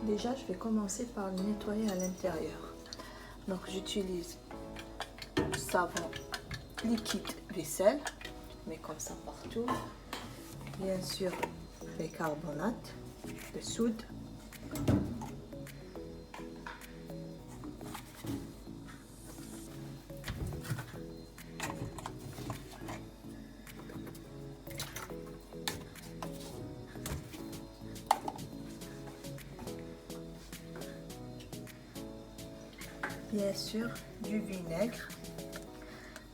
Déjà, je vais commencer par le nettoyer à l'intérieur. Donc, j'utilise savon liquide vaisselle, mais comme ça partout. Bien sûr, bicarbonate de soude. Bien sûr, du vinaigre.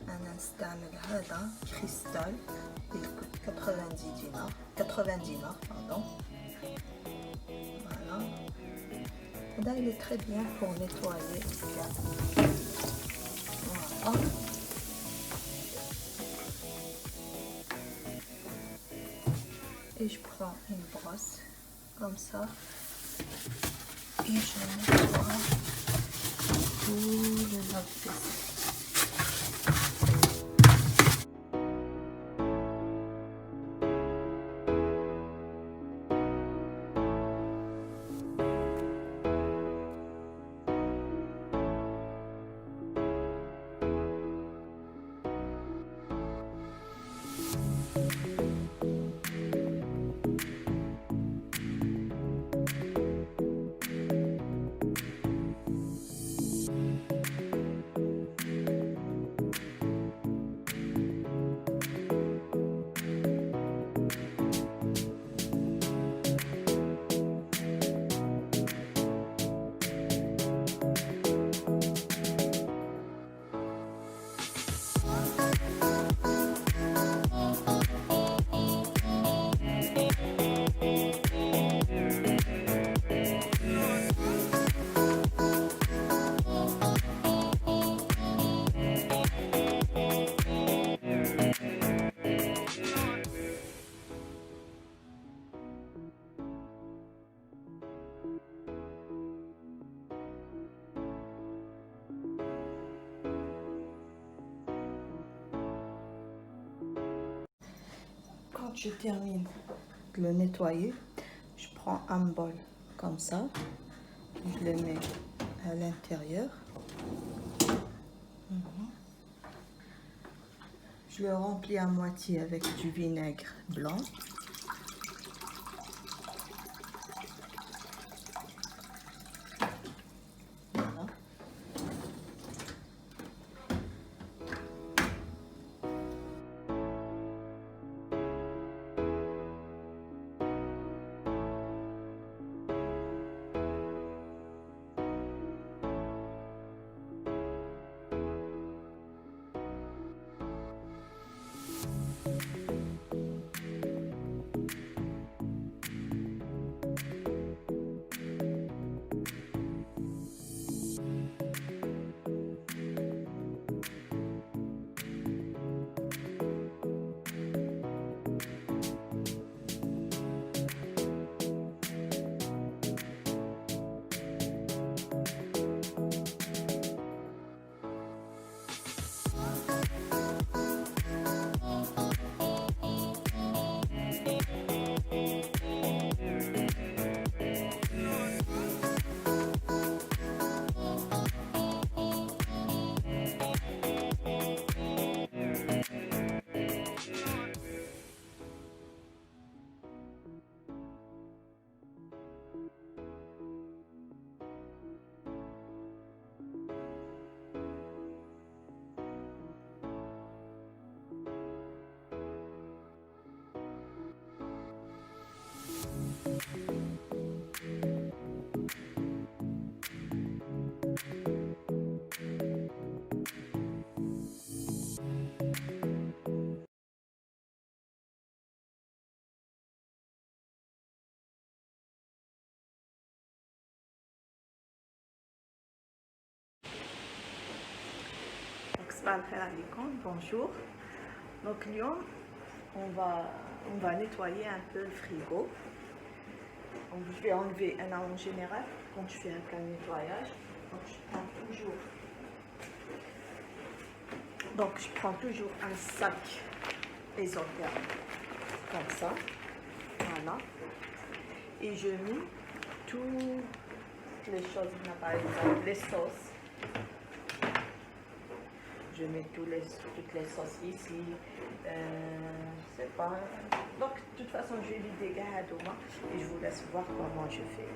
هنستعمل هذا كريستال يكون 90 dinars pardon. Voilà. Là, il est très bien pour nettoyer. Voilà. Et je prends une brosse comme ça et je nettoie tout le lave-vaisselle. Quand je termine de le nettoyer, je prends un bol comme ça, je le mets à l'intérieur, je le remplis à moitié avec du vinaigre blanc. Voilà. Bonjour. Donc Lyon, on va nettoyer un peu le frigo. Donc, je vais enlever en général quand je fais un nettoyage. Donc je prends toujours un sac isotherme comme ça. Voilà. Et je mets tout toutes les choses, par exemple les sauces. Je mets toutes les sauces ici. Je sais pas. Donc, de toute façon, je vais vider à demain et je vous laisse voir comment je fais.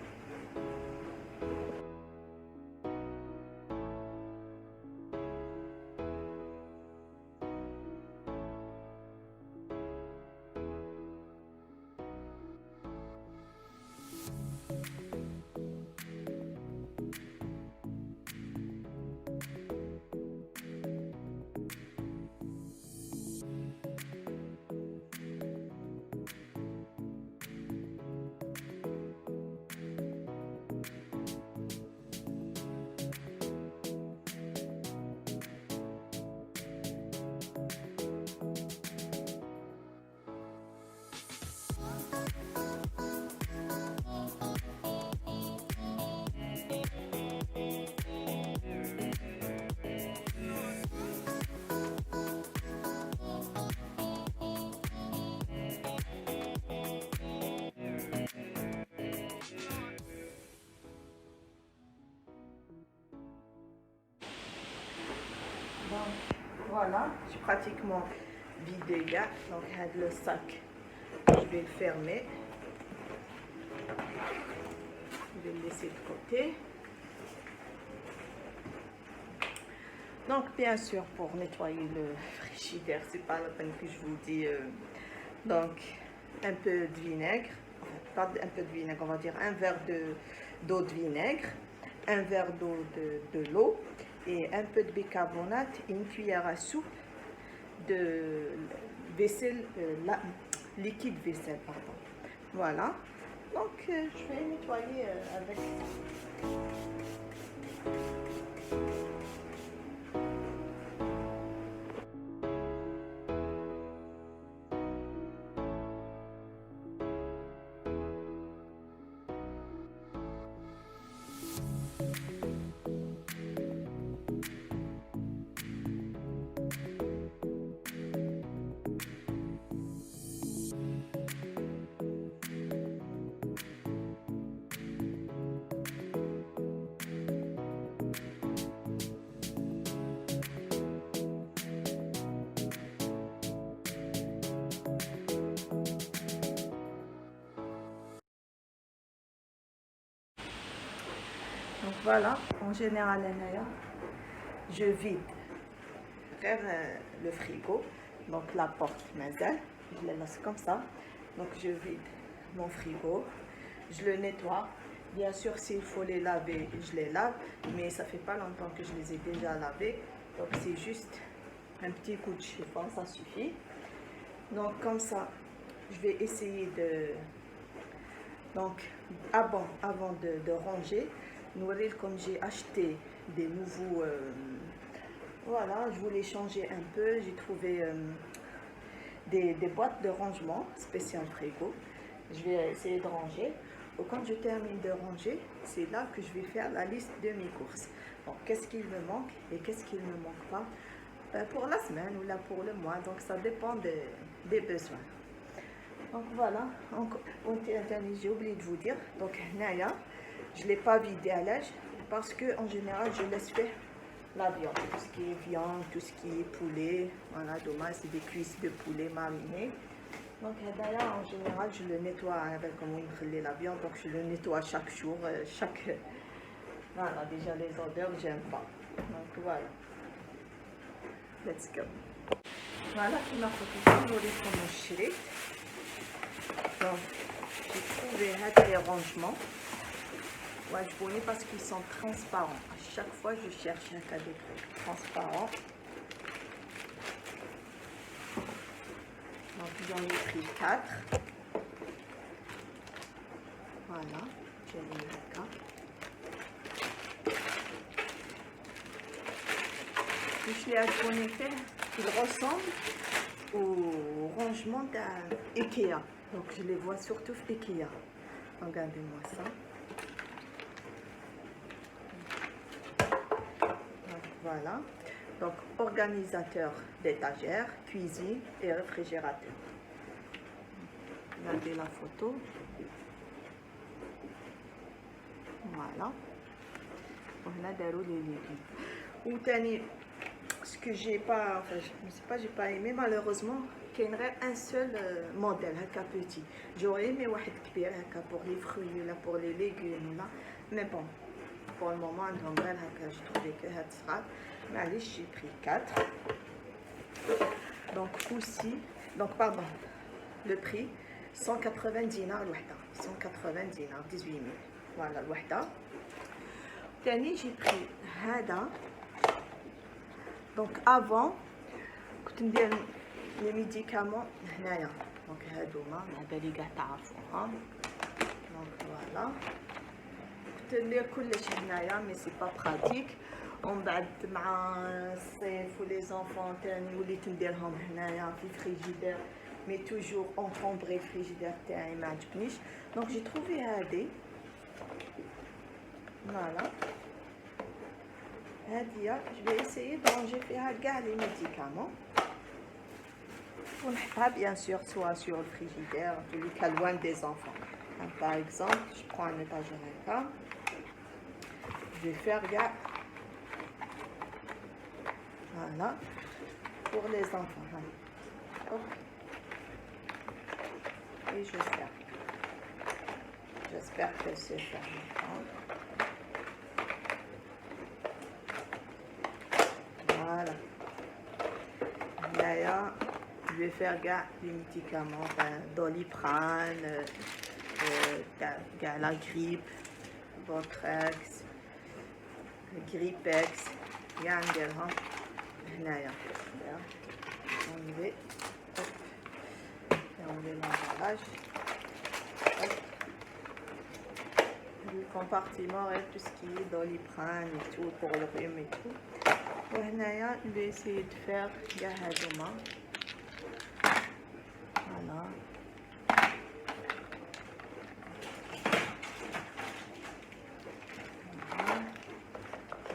Donc voilà, j'ai pratiquement vidé là. Donc le sac, je vais le fermer. Je vais le laisser de côté. Donc bien sûr, pour nettoyer le frigidaire, c'est pas la peine que je vous dis. Donc un peu de vinaigre, enfin, pas un peu de vinaigre, on va dire un verre d'eau de vinaigre, un verre d'eau de l'eau et un peu de bicarbonate et une cuillère à soupe de vaisselle, liquide vaisselle, pardon. Voilà. Donc je vais nettoyer avec ça. Donc voilà, en général, je vide le frigo, donc la porte mazal, je la laisse comme ça. Donc je vide mon frigo, je le nettoie. Bien sûr, s'il faut les laver, je les lave, mais ça fait pas longtemps que je les ai déjà lavés, donc c'est juste un petit coup de chiffon, ça suffit. Donc comme ça, je vais essayer de... Donc avant de ranger, comme j'ai acheté des nouveaux... voilà, je voulais changer un peu, j'ai trouvé des boîtes de rangement spécial frigo. Je vais essayer de ranger. Et quand je termine de ranger, c'est là que je vais faire la liste de mes courses. Bon, qu'est-ce qu'il me manque et qu'est-ce qu'il ne me manque pas pour la semaine ou là pour le mois. Donc ça dépend des besoins. Donc voilà, j'ai oublié de vous dire. Donc Naya, je ne l'ai pas vidé à l'âge parce que en général je laisse faire la viande, tout ce qui est viande, tout ce qui est poulet. Voilà, dommage, c'est des cuisses de poulet marinées. Donc d'ailleurs, en général, je le nettoie avec comment il brûle la viande. Donc je le nettoie chaque jour, Voilà, déjà les odeurs, j'aime pas. Donc voilà. Let's go. Voilà, qui m'a fait toujours les fromages. Donc, j'ai trouvé les rangements. Ouais, je connais parce qu'ils sont transparents. À chaque fois, je cherche un cas de trucs transparents. Donc, j'en ai pris 4. Voilà, j'ai mis le cas. Je l'ai connecté, il ressemble au rangement d'un Ikea. Donc, je les vois surtout Ikea. Regardez-moi ça. Donc, voilà. Donc, organisateur d'étagères, cuisine et réfrigérateur. Regardez la photo. Voilà. وهنا داروا لي ليغوم. وثاني سكو جي با j'ai pas aimé malheureusement كاين غير ان سول موديل هكا بوتي. جو ايمي واحد كبير هكا بور لي فروي ولا بور لي ليغوم ولا مي بون بور المومون عندهم غير هكا. جو تروفي كو هاد صغار معليش. جي بري 4 دونك aussi donc pardon le prix 180 دينار الوحده. 180 دينار 18000 فوالا الوحده. ثاني جي بري هذا دونك افون كنت ندير لي ميديكامون هنايا. دونك هادوما على بالي كاع تعرفوهم. دونك فوالا كنت ندير كلش هنايا مي سي با براتيك. ومن بعد مع الصيف ولي زونفون تاني وليت نديرهم هنايا في فريجيدير مي توجور اونكومبري. الفريجيدير تاعي ما عجبنيش دونك جي تروفي هادي فوالا. هادية جو في اسيي درونجي فيها كاع لي ميديكامون ونحطها بيان سور سوا سور الفريجيدير اللي كان لوان دي زونفون. باغ اكزومبل جو برون ان ايطاجير هكا جو فير كاع voilà pour les enfants. Ok. Et j'espère que c'est fermé. Voilà. Là, je vais faire les médicaments, Doliprane, la grippe, Votrex, Grippex, Yangelhan. هنايا enlever l'emballage. Le compartiment et tout ce qui est Doliprane et tout pour le rhume et tout. وهنايا je vais essayer de faire كاع هادوما. Voilà.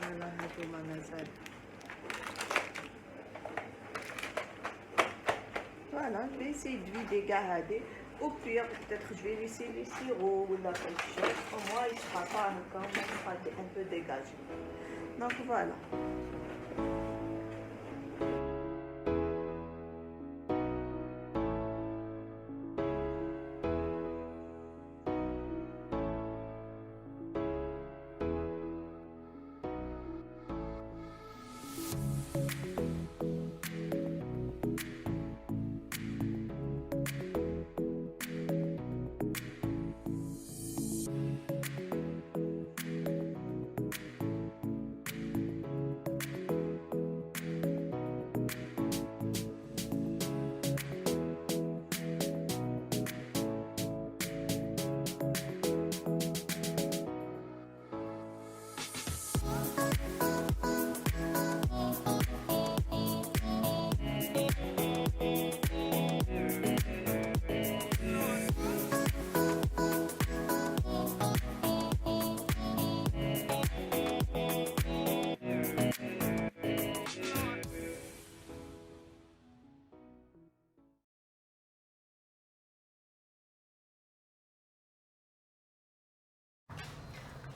Voilà هادوما مازال. Voilà, je vais essayer de vider Gahadé. Au pire, peut-être je vais laisser les sirops ou la quelque chose. Au moins, il ne sera pas encore, il sera un peu dégagé. Donc voilà.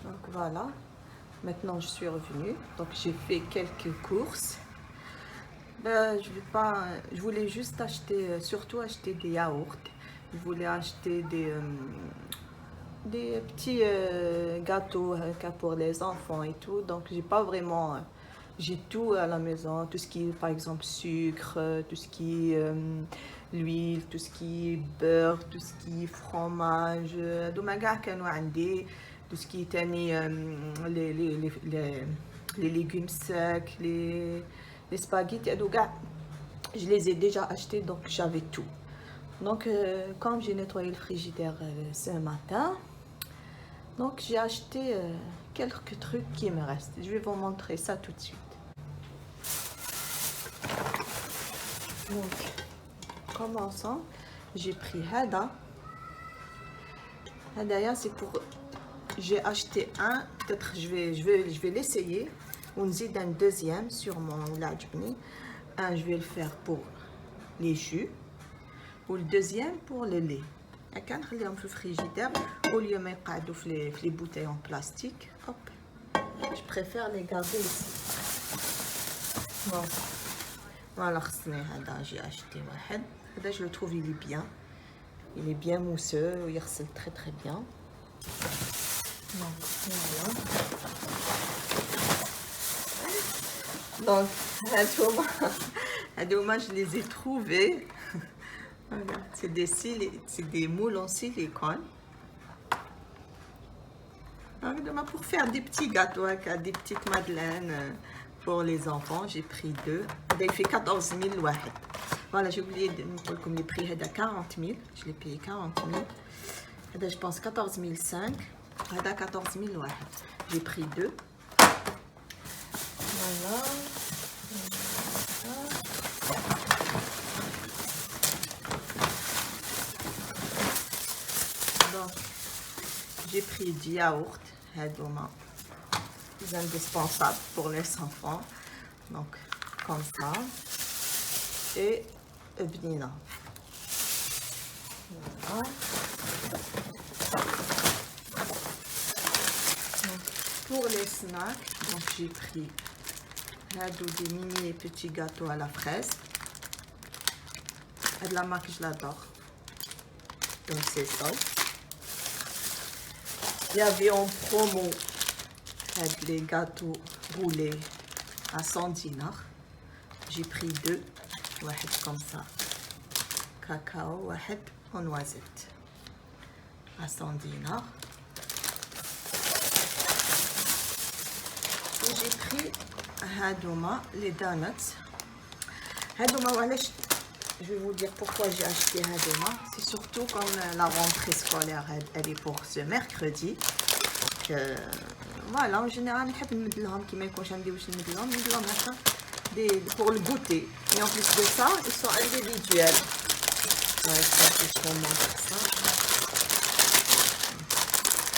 Donc voilà, maintenant je suis revenue, donc j'ai fait quelques courses. Je voulais juste acheter, surtout acheter des yaourts. Je voulais acheter des petits gâteaux pour les enfants et tout. Donc j'ai pas vraiment, j'ai tout à la maison, tout ce qui est par exemple sucre, tout ce qui est l'huile, tout ce qui est beurre, tout ce qui est fromage. Tout ce qui est les légumes secs, les spaghettis, je les ai déjà achetés, donc j'avais tout. Donc comme j'ai nettoyé le frigidaire ce matin, donc j'ai acheté quelques trucs qui me restent. Je vais vous montrer ça tout de suite. Donc commençons, j'ai pris Hada. Hadaya, c'est pour... J'ai acheté un, peut-être je vais l'essayer. On zide un deuxième sur mon lajbni. Un, je vais le faire pour les jus. Ou le deuxième pour le lait. Je vais les mettre dans le frigidaire au lieu de mettre dans les bouteilles en plastique. Hop. je préfère les garder ici. Bon, voilà, j'ai acheté un. Je le trouve, il est bien. Il est bien mousseux, il ressemble très très bien. Donc, voilà. Donc, à dommage, je les ai trouvés. Voilà, c'est des moules en silicone. Donc, pour faire des petits gâteaux, des petites madeleines pour les enfants, j'ai pris 2. Il fait 14 000 واحد. Voilà, j'ai oublié de vous dire les prix. C'est 40 000. Je l'ai payé 40 000. Je pense 14 500. C'est 14 000 واحد. J'ai pris 2. Voilà. Donc, j'ai pris du yaourt. C'est indispensable pour les enfants. Donc, comme ça. Et بنينة. Voilà. Donc, pour les snacks, donc j'ai pris des mini petits gâteaux à la fraise. Et de la marque, je l'adore. Donc c'est ça. Il y avait en promo les gâteaux roulés à 100 dinars. J'ai pris 2. واحد comme ça. Cacao, واحد en noisette. À 100 dinars. Et j'ai pris les donuts. Je vais vous dire pourquoi j'ai acheté c'est surtout comme la rentrée scolaire elle est pour ce mercredi. Voilà, en général نحب نمدلهم كيما يكونش عندي واش نمدلهم هكا pour le goûter. Et en plus de ça, ils sont individuels. Ouais, ça, je vous montre ça.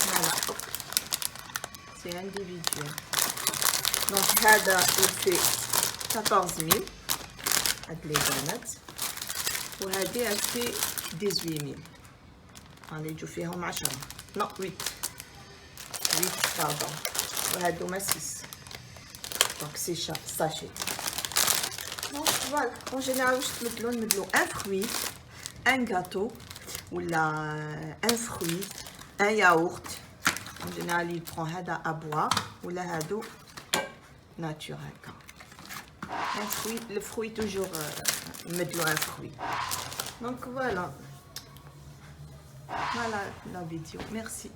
Voilà. C'est individuel. Donc, Hada, il fait 14 000. Avec les donuts. Et Hadi, elle fait 18 000. Allez, je fais 10. Non, 8. 8, pardon. Et Hadi, 6. Donc, c'est sachet. Donc, voilà. En général, je mets un fruit, un gâteau, ou là, un fruit, un yaourt. En général, il prend à boire, ou là, naturel. Un fruit, le fruit toujours, mettre un fruit. Donc, voilà. Voilà la vidéo. Merci.